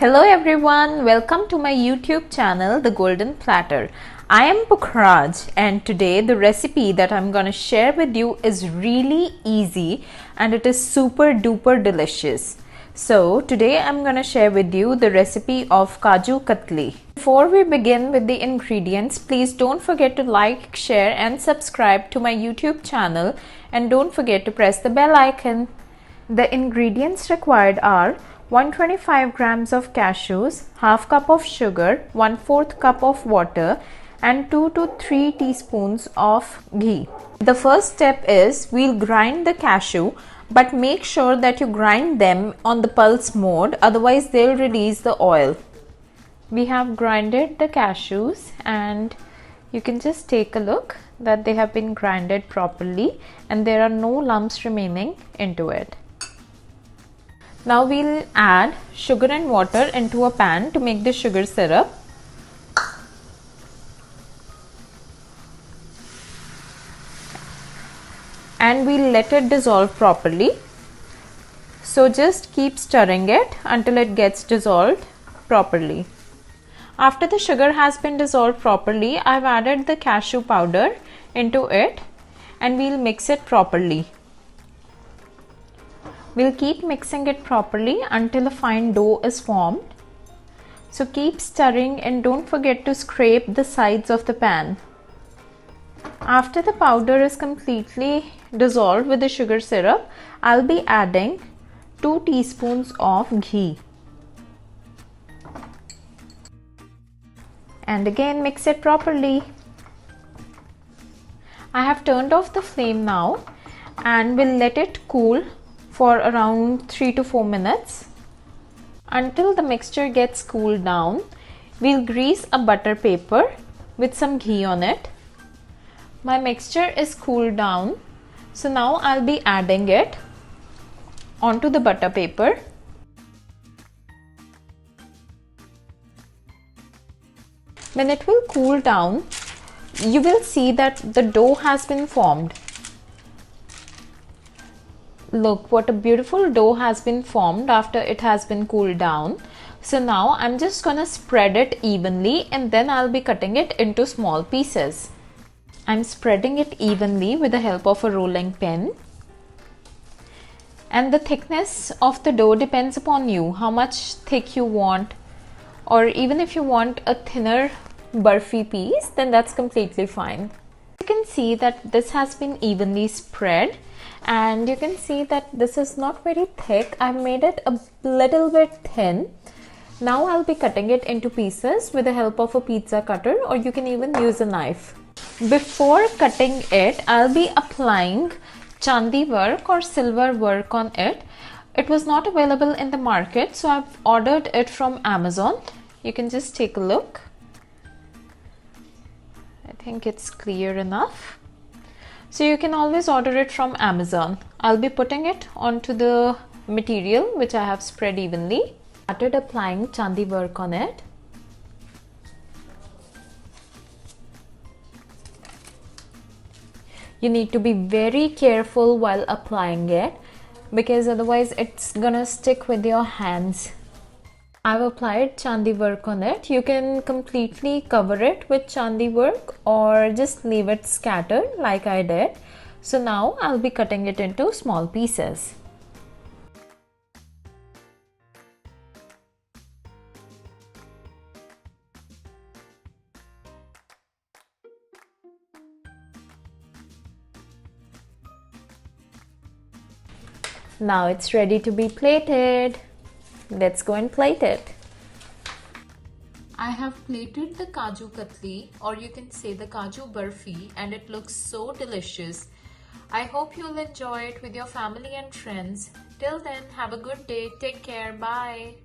Hello everyone, welcome to my YouTube channel, The Golden Platter. I am Pukhraj and today the recipe that I'm gonna share with you is really easy and it is super duper delicious. So today I'm gonna share with you the recipe of Kaju Katli. Before we begin with the ingredients, please don't forget to like, share and subscribe to my YouTube channel and don't forget to press the bell icon. The ingredients required are 125 grams of cashews, half cup of sugar, 1/4 cup of water and 2 to 3 teaspoons of ghee. The first step is we'll grind the cashew, but make sure that you grind them on the pulse mode, otherwise they'll release the oil. We have grinded the cashews and you can just take a look that they have been grinded properly and there are no lumps remaining into it. Now we'll add sugar and water into a pan to make the sugar syrup. And we'll let it dissolve properly. So just keep stirring it until it gets dissolved properly. After the sugar has been dissolved properly, I've added the cashew powder into it and we'll mix it properly. We'll keep mixing it properly until a fine dough is formed. So keep stirring and don't forget to scrape the sides of the pan. After the powder is completely dissolved with the sugar syrup, I'll be adding 2 teaspoons of ghee. And again mix it properly. I have turned off the flame now and will let it cool for around 3 to 4 minutes. Until the mixture gets cooled down, we'll grease a butter paper with some ghee on it. My mixture is cooled down, so now I'll be adding it onto the butter paper. When it will cool down, you will see that the dough has been formed. Look what a beautiful dough has been formed after it has been cooled down. So now I'm just gonna spread it evenly and then I'll be cutting it into small pieces. I'm spreading it evenly with the help of a rolling pin. And the thickness of the dough depends upon you, how much thick you want, or even if you want a thinner burfi piece, then that's completely fine. You can see that this has been evenly spread. And you can see that this is not very thick. I've made it a little bit thin. Now I'll be cutting it into pieces with the help of a pizza cutter, or you can even use a knife. Before cutting it, I'll be applying Chandi Varq or silver work on it. It was not available in the market, so I've ordered it from Amazon. You can just take a look. I think it's clear enough. So you can always order it from Amazon. I'll be putting it onto the material which I have spread evenly. Started applying Chandi Varq on it. You need to be very careful while applying it because otherwise it's gonna stick with your hands. I've applied Chandi Varq on it. You can completely cover it with Chandi Varq or just leave it scattered like I did. So now I'll be cutting it into small pieces. Now it's ready to be plated. Let's go and plate it. I have plated the Kaju Katli, or you can say the Kaju Burfi, and it looks so delicious. I hope you'll enjoy it with your family and friends. Till then, have a good day. Take care. Bye.